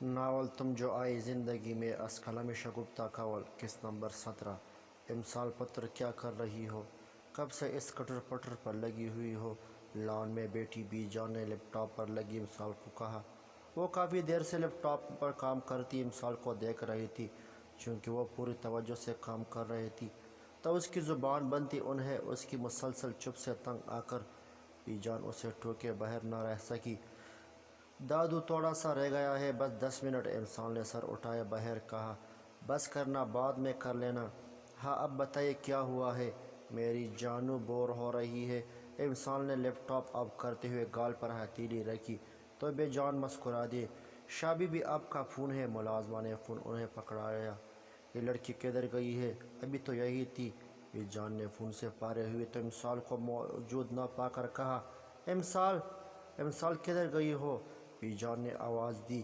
Novel تم جو آئی زندگی میں از قلم شگفتہ کاول قسط نمبر 17۔ امسال پتر کیا کر رہی ہو؟ کب سے اس کٹر پٹر پر لگی ہوئی ہو؟ لان میں بیٹھی بی جان نے لیپ ٹاپ پر لگی امسال کو کہا۔ وہ کافی دیر سے لیپ ٹاپ پر کام کرتی امسال کو دیکھ رہی تھی، چونکہ وہ پوری توجہ سے کام کر رہی تھی تو اس کی زبان بند تھی۔ انہیں اس کی مسلسل چپ سے تنگ آ کر بی جان اسے ٹوکے بغیر نہ رہ سکی۔ دادو تھوڑا سا رہ گیا ہے، بس 10 منٹ۔ امسال نے سر اٹھائے بغیر کہا۔ بس کرنا، بعد میں کر لینا۔ ہاں اب بتائیے کیا ہوا ہے؟ میری جانو بور ہو رہی ہے۔ امسال نے لیپ ٹاپ آف کرتے ہوئے گال پر ہتھیلی رکھی تو بے جان مسکرا دی۔ شابی بھی آپ کا فون ہے؟ ملازمہ نے فون انہیں پکڑایا۔ یہ لڑکی کدھر گئی ہے؟ ابھی تو یہی تھی۔ بے جان نے فون سے فارغ ہوئی تو امسال کو موجود نہ پا کر کہا، امسال کدھر گئی ہو؟ بی جان نے آواز دی۔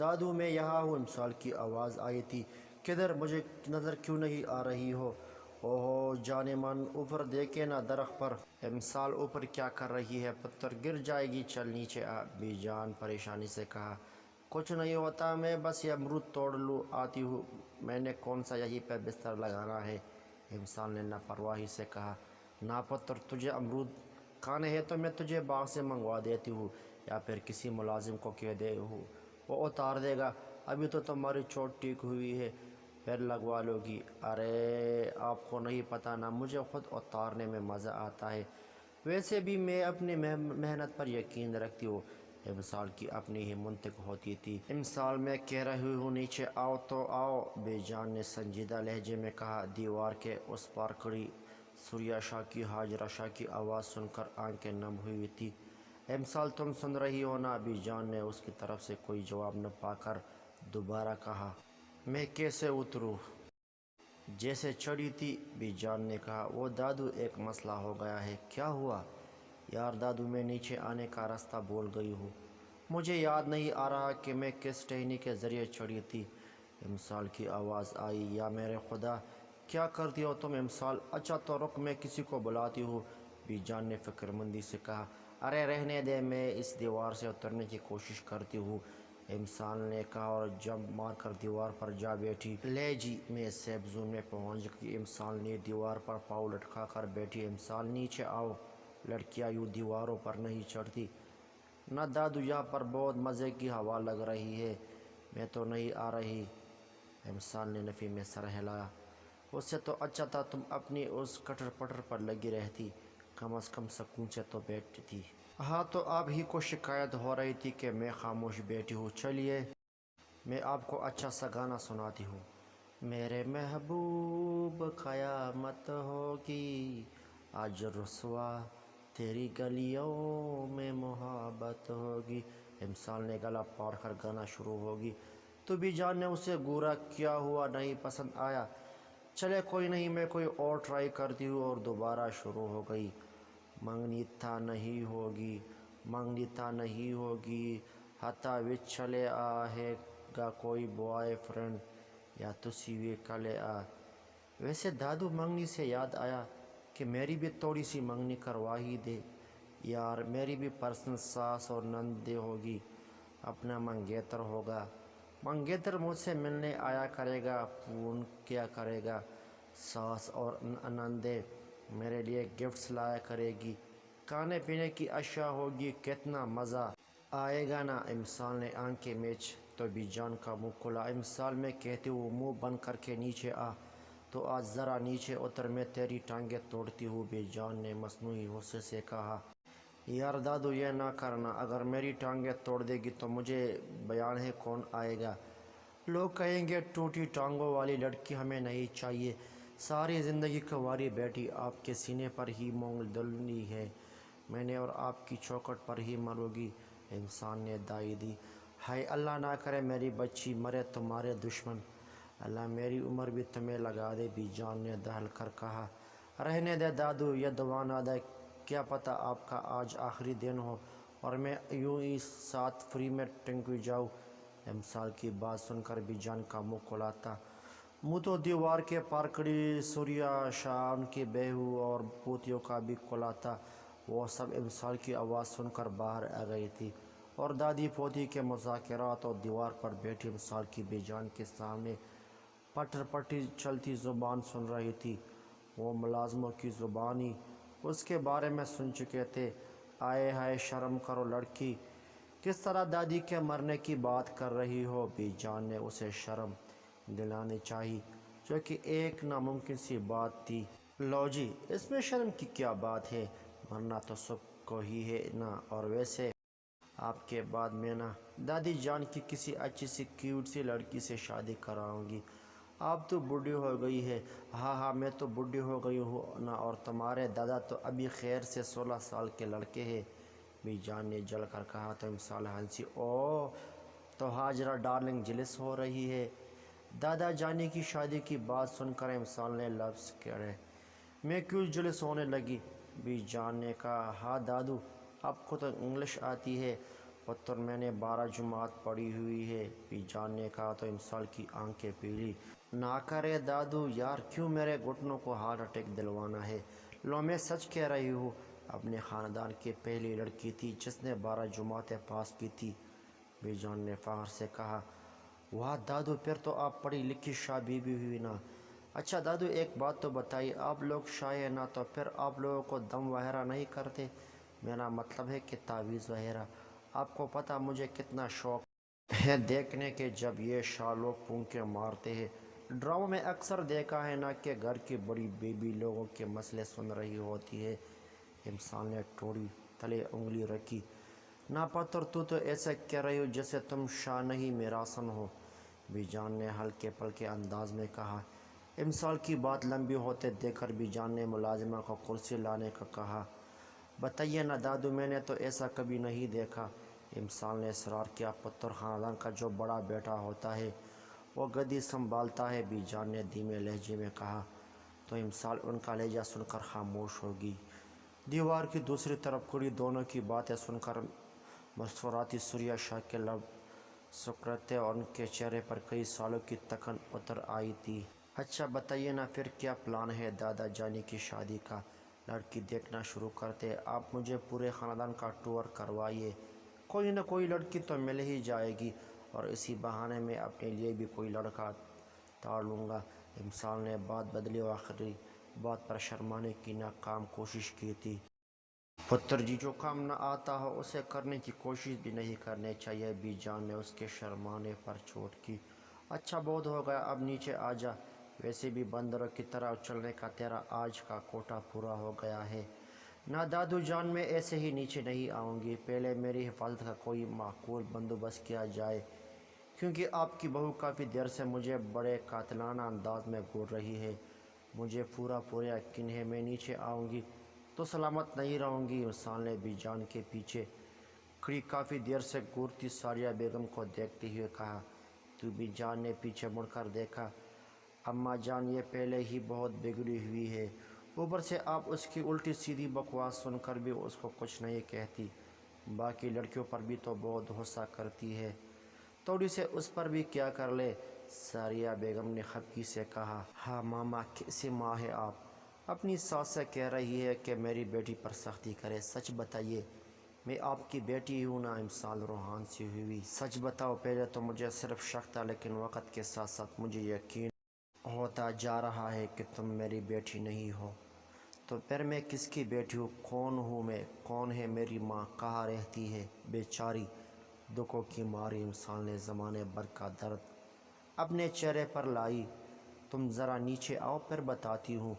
دادو میں یہاں ہوں، امسال کی آواز آئی تھی۔ کدھر؟ مجھے نظر کیوں نہیں آ رہی ہو؟ اوہو جانے من، اوپر دیکھے نا درخت پر۔ امسال اوپر کیا کر رہی ہے؟ پتھر گر جائے گی، چل نیچے آ، بی جان پریشانی سے کہا۔ کچھ نہیں ہوتا، میں بس یہ امرود توڑ لوں آتی ہوں۔ میں نے کون سا یہیں پہ بستر لگانا ہے؟ امسال نے لاپرواہی سے کہا۔ نا پتھر، تجھے امرود کھانے ہیں تو میں تجھے باغ سے منگوا دیتی ہوں، یا پھر کسی ملازم کو کہہ دے ہوں وہ اتار دے گا۔ ابھی تو تمہاری چوٹ ٹھیک ہوئی ہے، پھر لگوا لو گی۔ ارے آپ کو نہیں پتہ نا، مجھے خود اتارنے میں مزہ آتا ہے۔ ویسے بھی میں اپنی محنت پر یقین رکھتی ہوں۔ امسال کی اپنی ہی منطق ہوتی تھی۔ امسال میں کہہ رہی ہوں نیچے آؤ تو آؤ، بے جان نے سنجیدہ لہجے میں کہا۔ دیوار کے اس پار کھڑی سوریا شاہ کی ہاجرہ شاہ کی آواز سن کر آنکھیں نم ہوئی تھی۔ امسال تم سن رہی ہو نا؟ بی جان نے اس کی طرف سے کوئی جواب نہ پا کر دوبارہ کہا۔ میں کیسے اتروں؟ جیسے چڑھی تھی، بی جان نے کہا۔ وہ دادو، ایک مسئلہ ہو گیا ہے۔ کیا ہوا؟ یار دادو، میں نیچے آنے کا راستہ بھول گئی ہوں۔ مجھے یاد نہیں آ رہا کہ میں کس ٹہنی کے ذریعے چڑھی تھی۔ امسال کی آواز آئی۔ یا میرے خدا، کیا کرتی ہو تم امسال؟ اچھا تو رک، میں کسی کو بلاتی ہوں، بی جان نے فکر مندی سے کہا۔ ارے رہنے دے، میں اس دیوار سے اترنے کی کوشش کرتی ہوں، امسال نے کہا اور جمپ مار کر دیوار پر جا بیٹھی۔ لے جی، میں سیف زون میں پہنچ گئی۔ امسال نے دیوار پر پاؤں لٹکا کر بیٹھی۔ امسال نیچے آؤ، لڑکیاں یوں دیواروں پر نہیں چڑھتی۔ نہ دادو، یہاں پر بہت مزے کی ہوا لگ رہی ہے۔ میں تو نہیں آ رہی، امسال نے نفی میں سر ہلایا۔ اس سے تو اچھا تھا تم اپنی اس کٹر پٹر پر لگی رہتی، کم از کم سکون سے تو بیٹھتی۔ ہاں تو آپ ہی کو شکایت ہو رہی تھی کہ میں خاموش بیٹھی ہوں۔ چلیے میں آپ کو اچھا سا گانا سناتی ہوں۔ میرے محبوب قیامت ہوگی آج رسوا، تیری گلیوں میں محبت ہوگی۔ امسال نے گلا پھاڑ کر گانا شروع ہوگی تو بی جان نے اسے گورا کیا ہوا نہیں پسند آیا۔ چلے کوئی نہیں، میں کوئی اور ٹرائی کرتی ہوں، اور دوبارہ شروع ہو گئی۔ منگنی تھا نہیں ہوگی، منگنی تھا نہیں ہوگی، ہتھا وچ چلے آ ہے گا کوئی بوائے فرینڈ، یا تسی وی کلے آ۔ ویسے دادو، منگنی سے یاد آیا کہ میری بھی تھوڑی سی منگنی کروا ہی دے یار، میری بھی پرسنل ساس اور نندے ہوگی، اپنا منگیتر ہوگا۔ منگیتر مجھ سے ملنے آیا کرے گا، فون کیا کرے گا، ساس اور نندے میرے لیے گفٹس لایا کرے گی، کھانے پینے کی اشیاء ہوگی، کتنا مزہ آئے گا نا۔ امسال نے آنکھیں میچ تو بی جان کا منہ کھلا۔ امسال میں کہتی ہوں منہ بند کر کے نیچے آ، تو آج ذرا نیچے اتر، میں تیری ٹانگیں توڑتی ہوں، بی جان نے مصنوعی غصے سے کہا۔ یار دادو، یہ نہ کرنا، اگر میری ٹانگیں توڑ دے گی تو مجھے بیان ہے کون آئے گا؟ لوگ کہیں گے ٹوٹی ٹانگوں والی لڑکی ہمیں نہیں چاہیے، ساری زندگی کنواری بیٹی آپ کے سینے پر ہی مونگ ڈلنی ہے، میں نے اور آپ کی چوکھٹ پر ہی مروں گی، امسال نے دائی دی۔ ہائے اللہ نہ کرے میری بچی مرے تمہارے دشمن، اللہ میری عمر بھی تمہیں لگا دے، بی جان نے دہل کر کہا۔ رہنے دے دادو، یہ دعا نہ دے، کیا پتہ آپ کا آج آخری دن ہو اور میں یوں ہی ساتھ فری میں ٹنکی جاؤں۔ امسال کی بات سن کر بی جان کا منہ کھلا تھا۔ منہ تو دیوار کے پار کھڑی سوریا شاہ، ان کی بہو اور پوتیوں کا بھی کھلا تھا۔ وہ سب امسال کی آواز سن کر باہر آ گئی تھی اور دادی پوتی کے مذاکرات اور دیوار پر بیٹھی امسال کی بی جان کے سامنے پٹر پٹی چلتی زبان سن رہی تھی۔ وہ ملازموں کی زبان ہی اس کے بارے میں سن چکے تھے۔ آئے ہائے شرم کرو لڑکی، کس طرح دادی کے مرنے کی بات کر رہی ہو۔ بی جان نے اسے شرم دلانی چاہی، جو کہ ایک ناممکن سی بات تھی۔ لو جی، اس میں شرم کی کیا بات ہے، مرنا تو سب کو ہی ہے نا، اور ویسے آپ کے بعد میں نا دادی جان کی کسی اچھی سی کیوٹ سی لڑکی سے شادی کراؤں گی۔ آپ تو بوڑھی ہو گئی ہے۔ ہاں میں تو بوڑھی ہو گئی ہوں نا، اور تمہارے دادا تو ابھی خیر سے 16 سال کے لڑکے ہیں۔ بی جان نے جل کر کہا تو امسال ہنسی۔ اوہ، تو ہاجرہ ڈارلنگ جلس ہو رہی ہے۔ دادا جانی کی شادی کی بات سن کر امسال نے لفظ کرے۔ میں کیوں جلس ہونے لگی؟ بی جان نے کہا، ہاں دادو، آپ کو تو انگلش آتی ہے، پتر میں نے 12 جماعت پڑھی ہوئی ہے۔ بی جان نے کہا تو امسال کی آنکھیں پیلی۔ نہ کرے دادو یار، کیوں میرے گھٹنوں کو ہارٹ اٹیک دلوانا ہے۔ لو، میں سچ کہہ رہی ہوں، اپنے خاندان کی پہلی لڑکی تھی جس نے 12 جماعتیں پاس کی تھی۔ بی جان نے فخر سے کہا، واہ دادو، پھر تو آپ پڑھی لکھی شاہ بیوی ہوئی نا۔ اچھا دادو، ایک بات تو بتائیے، آپ لوگ شاہ ہیں نا، تو پھر آپ لوگوں کو دم وغیرہ نہیں کرتے؟ میرا مطلب ہے کہ تعویذ وغیرہ۔ آپ کو پتہ مجھے کتنا شوق ہے دیکھنے کے جب یہ شاہ لوگ پھونکے مارتے ہیں۔ ڈراموں میں اکثر دیکھا ہے نا کہ گھر کی بڑی بیبی لوگوں کے مسئلے سن رہی ہوتی ہے۔ امسال نے ٹوڑی تلے انگلی رکھی۔ نا پتر، تو ایسا کہہ رہی ہو جیسے تم شاہ نہیں میراسن ہو۔ بی جان نے ہلکے پھلکے انداز میں کہا۔ امسال کی بات لمبی ہوتے دیکھ کر بی جان نے ملازمہ کو کرسی لانے کا کہا۔ بتائیے نا دادو، میں نے تو ایسا کبھی نہیں دیکھا۔ امسال نے اصرار کیا۔ پتر، خاندان کا جو بڑا بیٹا ہوتا ہے وہ گدی سنبھالتا ہے، بی جان نے دھیمے لہجے میں کہا۔ تو امسال ان کا لہجہ سن کر خاموش ہو گئی۔ دیوار کی دوسری طرف کھڑی دونوں کی باتیں سن کر مسکراتی سوریا شاہ کے لب سکڑتے اور ان کے چہرے پر کئی سالوں کی تکن اتر آئی تھی۔ اچھا بتائیے نا، پھر کیا پلان ہے دادا جانی کی شادی کا؟ لڑکی دیکھنا شروع کرتے آپ مجھے پورے خاندان کا ٹور کروائیے، کوئی نہ کوئی لڑکی تو مل ہی جائے گی، اور اسی بہانے میں اپنے لیے بھی کوئی لڑکا تاڑ لوں گا۔ امسال نے بات بدلی اور آخری بات پر شرمانے کی ناکام کوشش کی تھی۔ پتر جی، جو کام نہ آتا ہو اسے کرنے کی کوشش بھی نہیں کرنی چاہیے۔ بی جان نے اس کے شرمانے پر چوٹ کی۔ اچھا بہت ہو گیا، اب نیچے آ جا، ویسے بھی بندروں کی طرح اچھلنے کا تیرا آج کا کوٹا پورا ہو گیا ہے۔ نہ دادو جان، میں ایسے ہی نیچے نہیں آؤں گی، پہلے میری حفاظت کا کوئی معقول بندوبست کیا جائے، کیونکہ آپ کی بہو کافی دیر سے مجھے بڑے قاتلانہ انداز میں گھور رہی ہے۔ مجھے پورا یقین ہے میں نیچے آؤں گی تو سلامت نہیں رہوں گی۔ امسال نے بی جان کے پیچھے کھڑی کافی دیر سے گھورتی ساریہ بیگم کو دیکھتے ہوئے کہا۔ تو بی جان نے پیچھے مڑ کر دیکھا۔ اماں جان، یہ پہلے ہی بہت بگڑی ہوئی ہے، اوپر سے آپ اس کی الٹی سیدھی بکواس سن کر بھی اس کو کچھ نہیں کہتی، باقی لڑکیوں پر بھی تو بہت غصہ کرتی ہے، تھوڑی سے اس پر بھی کیا کر لے۔ ساریہ بیگم نے خفگی سے کہا۔ ہاں ماما، کیسی ماں ہے آپ؟ اپنی ساس سے کہہ رہی ہے کہ میری بیٹی پر سختی کرے۔ سچ بتائیے، میں آپ کی بیٹی ہوں نا؟ امسال روحان سی ہوئی۔ سچ بتاؤ، پہلے تو مجھے صرف شک تھا، لیکن وقت کے ساتھ ساتھ مجھے یقین ہوتا جا رہا ہے کہ تم میری بیٹی نہیں ہو۔ تو پھر میں کس کی بیٹی ہوں؟ کون ہوں میں؟ کون ہے میری ماں؟ کہاں رہتی ہے بیچاری؟ دکھوں کی ماری امسال نے زمانے بھر کا درد اپنے چہرے پر لائی۔ تم ذرا نیچے آؤ، پھر بتاتی ہوں۔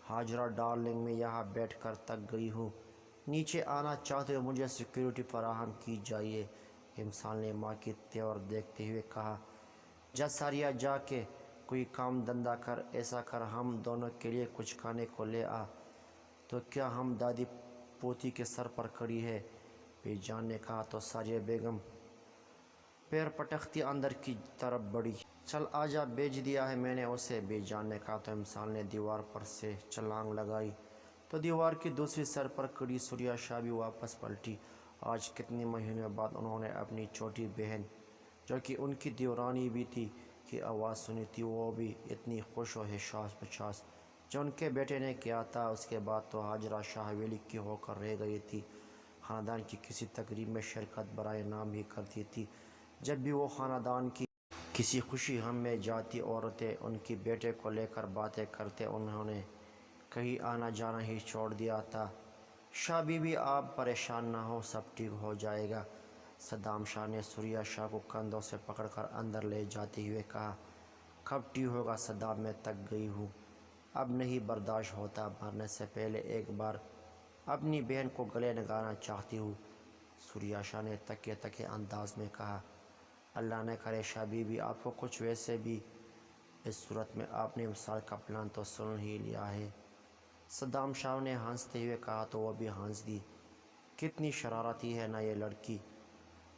ہاجرہ ڈارلنگ، میں یہاں بیٹھ کر تک گئی ہوں، نیچے آنا چاہتے ہو مجھے سیکیورٹی فراہم کی جائے۔ امسال نے ماں کی تیور دیکھتے ہوئے کہا۔ جا ساریہ، جا کے کوئی کام دھندا کر، ایسا کر ہم دونوں کے لیے کچھ کھانے کو لے آ۔ تو کیا ہم دادی پوتی کے سر پر کھڑی ہے؟ بی جان نے کہا تو ساریہ بیگم پیر پٹکتی اندر کی طرف بڑھی۔ چل آجا، بھیج دیا ہے میں نے اسے، بی جان نے کہا تو امسال نے دیوار پر سے چھلانگ لگائی تو دیوار کی دوسری سر پر کھڑی سوریا شاہ بھی واپس پلٹی۔ آج کتنے مہینوں بعد انہوں نے اپنی چھوٹی بہن، جو کہ ان کی دیورانی بھی تھی، کی آواز سنی تھی، وہ بھی اتنی خوش و حساس پچاس جو ان کے بیٹے نے کیا تھا۔ اس کے بعد تو ہاجرہ شاہ حویلی کی ہو کر رہ گئی تھی۔ خاندان کی کسی تقریب میں شرکت برائے نام ہی کرتی تھی۔ جب بھی وہ خاندان کی کسی خوشی غم میں جاتی، عورتیں ان کے بیٹے کو لے کر باتیں کرتے، انہوں نے کہیں آنا جانا ہی چھوڑ دیا تھا۔ شاہ بی بی آپ پریشان نہ ہو، سب ٹھیک ہو جائے گا۔ صدام شاہ نے سوریا شاہ کو کندھوں سے پکڑ کر اندر لے جاتے ہوئے کہا، کب ٹھیک ہوگا صدام، میں تک گئی ہوں، اب نہیں برداشت ہوتا، مرنے سے پہلے ایک بار اپنی بہن کو گلے لگانا چاہتی ہوں۔ سوریا شاہ نے تکے تکے انداز میں کہا، اللہ نہ کرے شاہ بی بی آپ کو کچھ ویسے بھی، اس صورت میں آپ نے امسال کا پلان تو سن ہی لیا ہے۔ صدام شاہ نے ہنستے ہوئے کہا تو وہ بھی ہنس دی، کتنی شرارتی ہے نا یہ لڑکی،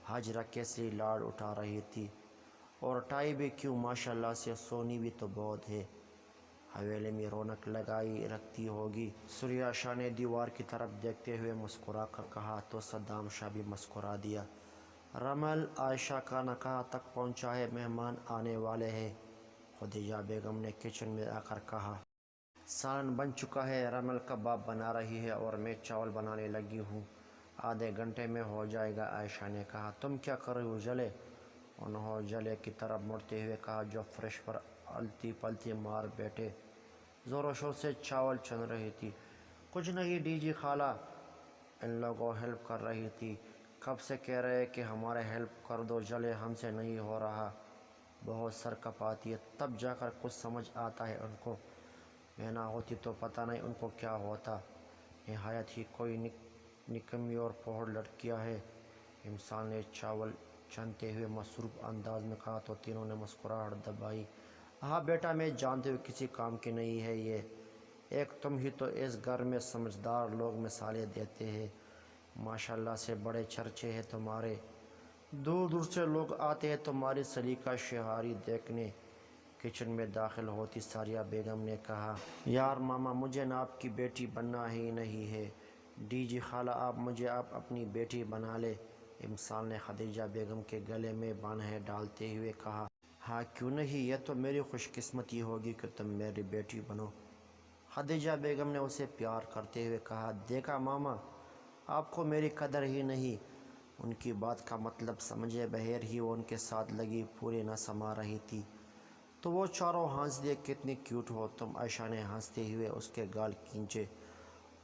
ہاجرہ کیسے لاڑ اٹھا رہی تھی، اور ٹائی بھی کیوں ماشاءاللہ سے سونی بھی تو بہت ہے، حویلی میں رونق لگائی رکھتی ہوگی۔ سوریا شاہ نے دیوار کی طرف دیکھتے ہوئے مسکرا کر کہا تو صدام شاہ بھی مسکرا دیا۔ رمل عائشہ کا نکاح تک پہنچا ہے، مہمان آنے والے ہیں، خدیجہ بیگم نے کچن میں آ کر کہا۔ سالن بن چکا ہے، رمل کباب بنا رہی ہے اور میں چاول بنانے لگی ہوں، آدھے گھنٹے میں ہو جائے گا، عائشہ نے کہا۔ تم کیا کر رہی ہو جلے؟ انہوں جلے کی طرف مڑتے ہوئے کہا جو فرش پر الٹی پلٹی مار بیٹھے زور و شور سے چاول چن رہی تھی۔ کچھ نہیں ڈی جی خالہ، ان لوگوں ہیلپ کر رہی تھی، کب سے کہہ رہے کہ ہمارے ہیلپ کر دو جلے، ہم سے نہیں ہو رہا، بہت سر کپاتی ہے، تب جا کر کچھ سمجھ آتا ہے ان کو، میں نہ ہوتی تو پتہ نہیں ان کو کیا ہوتا، نہایت ہی کوئی نکمی اور پوہڑ لڑکیاں ہے، امسال نے چاول چنتے ہوئے مصروف انداز میں کہا تو تینوں نے مسکراہٹ دبائی۔ ہاں بیٹا میں جانتی ہوں کسی کام کی نہیں ہے یہ، ایک تم ہی تو اس گھر میں سمجھدار لوگ مثالیں دیتے ہیں، ماشاءاللہ سے بڑے چرچے ہیں تمہارے، دور دور سے لوگ آتے ہیں تمہاری سلیقہ شہاری دیکھنے۔ کچن میں داخل ہوتی ساریہ بیگم نے کہا، یار ماما مجھے نا آپ کی بیٹی بننا ہی نہیں ہے، ڈی جی خالہ آپ مجھے آپ اپنی بیٹی بنا لے، امسال نے خدیجہ بیگم کے گلے میں بانہیں ڈالتے ہوئے کہا۔ ہاں کیوں نہیں، یہ تو میری خوش قسمتی ہوگی کہ تم میری بیٹی بنو، خدیجہ بیگم نے اسے پیار کرتے ہوئے کہا۔ دیکھا ماما، آپ کو میری قدر ہی نہیں، ان کی بات کا مطلب سمجھے بغیر ہی وہ ان کے ساتھ لگی پوری نہ سما رہی تھی، تو وہ چاروں ہنس دیے۔ کتنی کیوٹ ہو تم، عائشہ نے ہنستے ہوئے اس کے گال کھینچے۔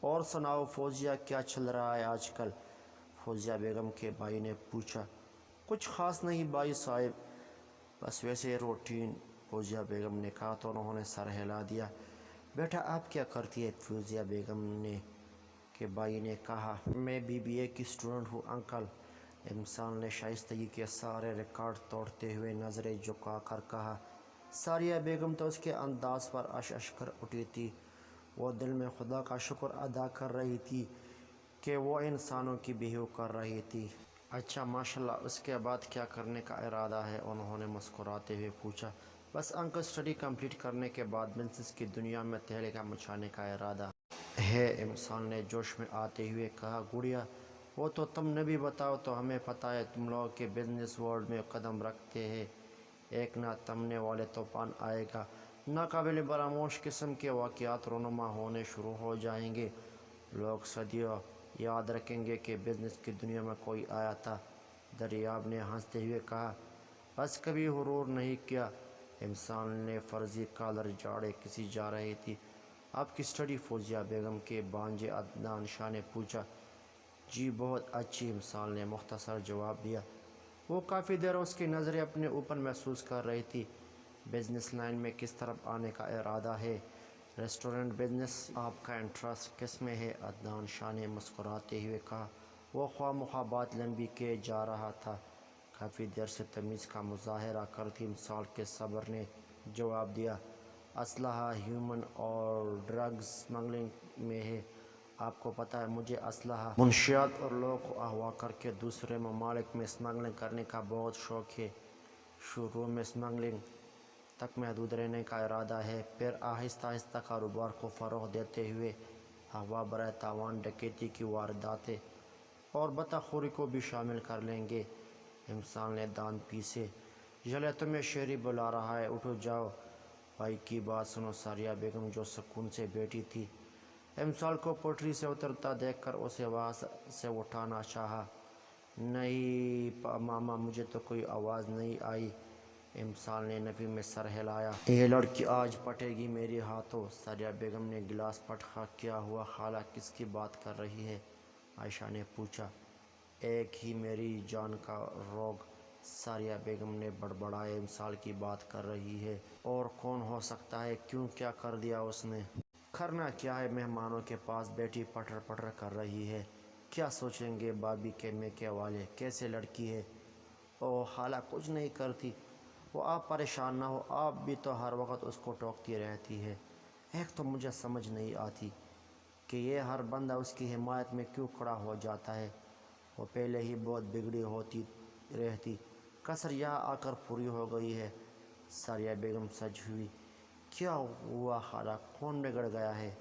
اور سناؤ فوزیہ، کیا چل رہا ہے آج کل؟ فوزیہ بیگم کے بھائی نے پوچھا۔ کچھ خاص نہیں بھائی صاحب، بس ویسے روٹین، فوزیہ بیگم نے کہا تو انہوں نے سر ہلا دیا۔ بیٹا آپ کیا کرتی ہے؟ فوزیہ بیگم کے بھائی نے کہا۔ میں BBA کی اسٹوڈنٹ ہوں انکل، امسال نے شائستگی کے سارے ریکارڈ توڑتے ہوئے نظریں جھکا کر کہا۔ ساریہ بیگم تو اس کے انداز پر اش اش کر اٹھی تھی، وہ دل میں خدا کا شکر ادا کر رہی تھی کہ وہ انسانوں کی بیوی کر رہی تھی۔ اچھا ماشاءاللہ، اس کے بعد کیا کرنے کا ارادہ ہے؟ انہوں نے مسکراتے ہوئے پوچھا۔ بس انکل، اسٹڈی کمپلیٹ کرنے کے بعد بزنس کی دنیا میں تہلکہ مچانے کا ارادہ ہے، امسال نے جوش میں آتے ہوئے کہا۔ گڑیا وہ تو تم نے بھی بتاؤ تو ہمیں پتہ ہے تم لوگ کے بزنس ورلڈ میں قدم رکھتے ہیں، ایک نہ تمنے والے طوفان آئے گا، ناقابل فراموش قسم کے واقعات رونما ہونے شروع ہو جائیں گے، لوگ صدیوں یاد رکھیں گے کہ بزنس کی دنیا میں کوئی آیا تھا، دریاب نے ہنستے ہوئے کہا۔ بس کبھی غرور نہیں کیا، امسال نے فرضی کالر جاڑے کسی جا رہی تھی۔ آپ کی اسٹڈی؟ فوزیہ بیگم کے بھانجے عدنان شاہ نے پوچھا۔ جی بہت اچھی، امسال نے مختصر جواب دیا۔ وہ کافی دیر اس کی نظریں اپنے اوپر محسوس کر رہی تھی۔ بزنس لائن میں کس طرف آنے کا ارادہ ہے؟ Restaurant business. آپ کا انٹرسٹ کس میں ہے؟ عدنان شاہ نے مسکراتے ہوئے کہا۔ وہ خواہ مخواہ بات لمبی کیے جا رہا تھا، کافی دیر سے تمیز کا مظاہرہ کرتی امسال کے صبر نے جواب دیا۔ اسلحہ، ہیومن اور ڈرگ سمگلنگ میں ہے، آپ کو پتہ ہے مجھے اسلحہ، منشیات اور لوگوں کو اغوا کر کے دوسرے ممالک میں سمگلنگ کرنے کا بہت شوق ہے، شروع میں سمگلنگ تک محدود رہنے کا ارادہ ہے، پھر آہستہ آہستہ کاروبار کو فروغ دیتے ہوئے اغوا برائے تاوان، ڈکیتی کی وارداتیں اور بداخلاقی کو بھی شامل کر لیں گے، امسال نے دانت پیسے۔ جلے تمہیں شہری بلا رہا ہے، اٹھو جاؤ، بھائی کی بات سنو۔ ساریہ بیگم جو سکون سے بیٹھی تھی امسال کو پٹری سے اترتا دیکھ کر اسے وہاں سے اٹھانا چاہا۔ نہیں ماما، مجھے تو کوئی آواز نہیں آئی۔ امسال نے نفی میں سر ہلایا۔ یہ لڑکی آج پٹے گی میرے ہاتھوں۔ ساریہ بیگم نے گلاس پٹخا۔ کیا ہوا خالہ، کس کی بات کر رہی ہے؟ عائشہ نے پوچھا۔ ایک ہی میری جان کا روگ، ساریہ بیگم نے بڑبڑایا۔ امسال کی بات کر رہی ہے، اور کون ہو سکتا ہے؟ کیوں، کیا کر دیا اس نے؟ کرنا کیا ہے، مہمانوں کے پاس بیٹھی پٹر پٹر کر رہی ہے۔ کیا سوچیں گے بابی کے میکے والے، کیسے لڑکی ہے؟ او خالہ، کچھ نہیں کرتی وہ، آپ پریشان نہ ہو، آپ بھی تو ہر وقت اس کو ٹوکتی رہتی ہے۔ ایک تو مجھے سمجھ نہیں آتی کہ یہ ہر بندہ اس کی حمایت میں کیوں کھڑا ہو جاتا ہے۔ وہ پہلے ہی بہت بگڑی ہوتی رہتی، کسر یہاں آ کر پوری ہو گئی ہے۔ ساریہ بیگم سج ہوئی۔ کیا ہوا خالہ، کون بگڑ گیا ہے؟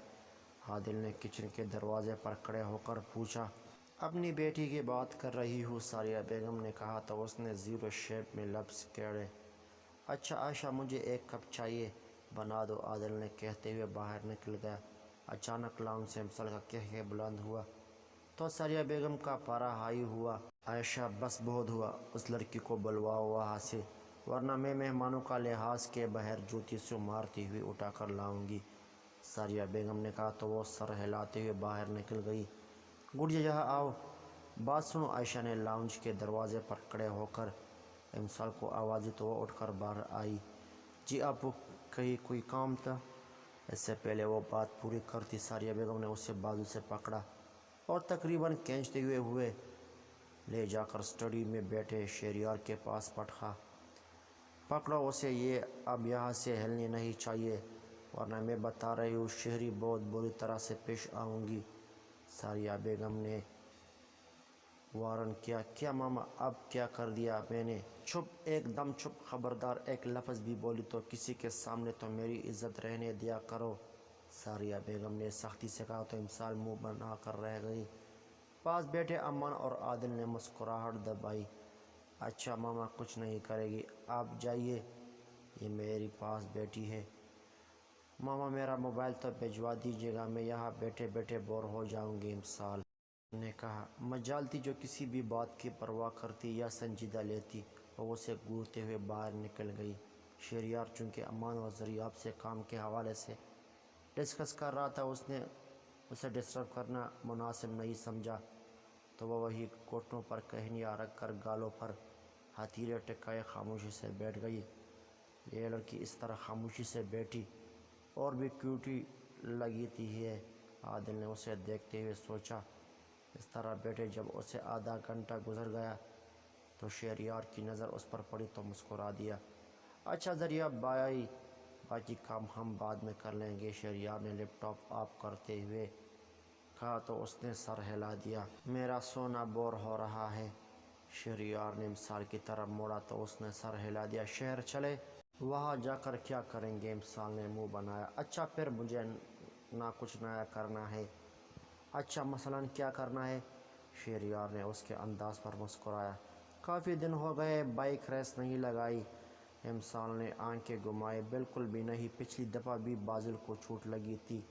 عادل نے کچن کے دروازے پر کھڑے ہو کر پوچھا۔ اپنی بیٹی کی بات کر رہی ہوں، ساریہ بیگم نے کہا تو اس نے زیرو شیپ میں لبس کیڑے۔ اچھا عائشہ، مجھے ایک کپ چائے بنا دو، عادل نے کہتے ہوئے باہر نکل گیا۔ اچانک لاؤنج سے امسال کا کہکہ بلند ہوا تو ساریہ بیگم کا پارا ہائی ہوا۔ عائشہ، بس بہت ہوا، اس لڑکی کو بلواؤ وہاں سے، ورنہ میں مہمانوں کا لحاظ کے بغیر جوتی سے مارتی ہوئی اٹھا کر لاؤں گی، ساریہ بیگم نے کہا تو وہ سر ہلاتے ہوئے باہر نکل گئی۔ گڑیا یہاں آؤ، بات سنو، عائشہ نے لاؤنج کے دروازے پر کھڑے ہو کر امسال کو آواز دی تو وہ اٹھ کر باہر آئی۔ جی آپ کو کہیں کوئی کام تھا؟ اس سے پہلے وہ بات پوری کرتی ساریہ بیگم نے اسے بازو سے پکڑا اور تقریباً کھینچتے ہوئے لے جا کر اسٹڈی میں بیٹھے شہریار کے پاس پٹخا۔ پکڑو اسے، یہ اب یہاں سے ہلنے نہیں چاہیے، ورنہ میں بتا رہی ہوں شہری بہت بری طرح سے پیش آؤں گی، ساریہ بیگم نے وارن کیا۔ کیا ماما، اب کیا کر دیا میں نے؟ چپ، ایک دم چپ، خبردار ایک لفظ بھی بولی تو کسی کے سامنے تو میری عزت رہنے دیا کرو، ساریہ بیگم نے سختی سے کہا تو امسال منہ بنا کر رہ گئی۔ پاس بیٹھے امان اور عادل نے مسکراہٹ دبائی۔ اچھا ماما، کچھ نہیں کرے گی، آپ جائیے، یہ میری پاس بیٹھی ہے۔ ماما میرا موبائل تو بھجوا دیجیے گا، میں یہاں بیٹھے بیٹھے بور ہو جاؤں گی، امسال نے کہا۔ مجالتی جو کسی بھی بات کی پرواہ کرتی یا سنجیدہ لیتی، وہ اسے گھورتے ہوئے باہر نکل گئی۔ شہریار چونکہ امان اور ضریاب سے کام کے حوالے سے ڈسکس کر رہا تھا، اس نے اسے ڈسٹرب کرنا مناسب نہیں سمجھا، تو وہ وہی گھٹنوں پر کہنیاں رکھ کر گالوں پر ہتھیلے ٹکائے خاموشی سے بیٹھ گئی۔ یہ لڑکی اس طرح خاموشی سے بیٹھی اور بھی کیوٹی لگتی ہے، عادل نے اسے دیکھتے ہوئے سوچا۔ اس طرح بیٹھے جب اسے آدھا گھنٹہ گزر گیا تو شہریار کی نظر اس پر پڑی تو مسکرا دیا۔ اچھا ذریعہ بھائی، باقی کام ہم بعد میں کر لیں گے، شہریار نے لیپ ٹاپ آف کرتے ہوئے کہا تو اس نے سر ہلا دیا۔ میرا سونا بور ہو رہا ہے، شہریار نے امسال کی طرف موڑا تو اس نے سر ہلا دیا۔ شہر چلے؟ وہاں جا کر کیا کریں گے، امسال نے منہ بنایا۔ اچھا پھر مجھے نہ کچھ نیا کرنا ہے۔ اچھا مثلاً کیا کرنا ہے؟ شہریار نے اس کے انداز پر مسکرایا۔ کافی دن ہو گئے بائیک ریس نہیں لگائی، امسال نے آنکھیں گھمائی۔ بالکل بھی نہیں، پچھلی دفعہ بھی بازل کو چوٹ لگی تھی،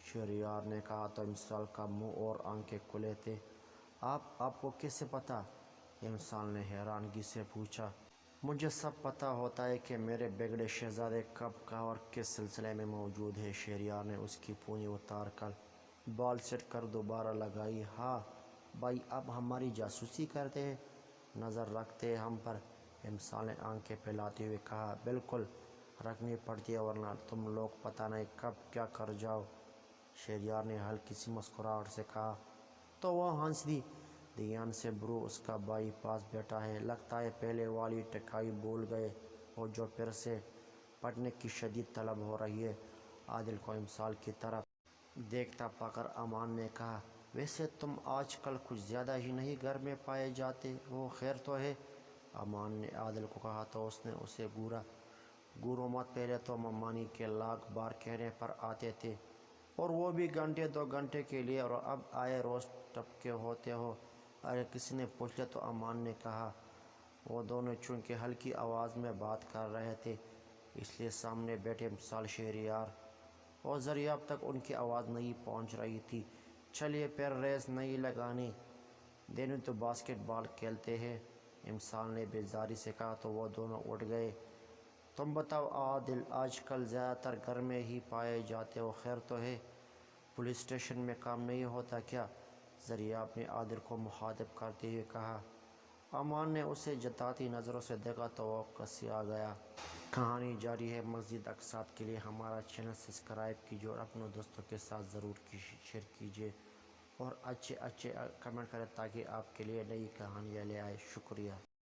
شہریار نے کہا تو امسال کا منہ اور آنکھیں کھلے تھے۔ آپ کو کیسے پتا؟ امسال نے حیرانگی سے پوچھا۔ مجھے سب پتہ ہوتا ہے کہ میرے بگڑے شہزادے کب کہاں اور کس سلسلے میں موجود ہے، شہریار نے اس کی پونی اتار کر بال سیٹ کر دوبارہ لگائی۔ ہاں بھائی، اب ہماری جاسوسی کرتے ہیں، نظر رکھتے ہیں ہم پر، امسال نے آنکھیں پھیلاتے ہوئے کہا۔ بالکل رکھنی پڑتی ہے، ورنہ تم لوگ پتہ نہیں کب کیا کر جاؤ، شہریار نے ہلکی سی مسکراہٹ سے کہا تو وہ ہنس دی۔ دھیان سے برو، اس کا بھائی پاس بیٹھا ہے، لگتا ہے پہلے والی ٹکائی بھول گئے ہو جو پھر سے پڑھنے کی شدید طلب ہو رہی ہے، عادل کو امسال کی طرف دیکھتا پا کر امان نے کہا۔ ویسے تم آج کل کچھ زیادہ ہی نہیں گھر میں پائے جاتے ہو، خیر تو ہے، امان نے عادل کو کہا تو اس نے اسے گھورا۔ گورو مت، پہلے تو ممانی کے لاکھ بار کہنے پر آتے تھے، اور وہ بھی گھنٹے دو گھنٹے کے لیے، اور اب آئے روز ٹپکے ہوتے ہو، اگر کسی نے پوچھ لیا تو، امان نے کہا۔ وہ دونوں چونکہ ہلکی آواز میں بات کر رہے تھے، اس لیے سامنے بیٹھے امسال، شہریار اور ذریعہ تک ان کی آواز نہیں پہنچ رہی تھی۔ چلیے پھر ریس نہیں لگانی، دینو تو باسکٹ بال کھیلتے ہیں، امسال نے بیزاری سے کہا تو وہ دونوں اٹھ گئے۔ تم بتاؤ عادل، آج کل زیادہ تر گھر میں ہی پائے جاتے ہو، خیر تو ہے، پولیس اسٹیشن میں کام نہیں ہوتا کیا؟ ذریعہ نے عادل کو مخاطب کرتے ہوئے کہا۔ امان نے اسے جتاتی نظروں سے دیکھا تو وہ کسی آ گیا۔ کہانی جاری ہے۔ مزید اقساط کے لیے ہمارا چینل سبسکرائب کیجیے اور اپنے دوستوں کے ساتھ ضرور شیئر کیجیے اور اچھے کمنٹ کریں تاکہ آپ کے لیے نئی کہانیاں لے آئے۔ شکریہ۔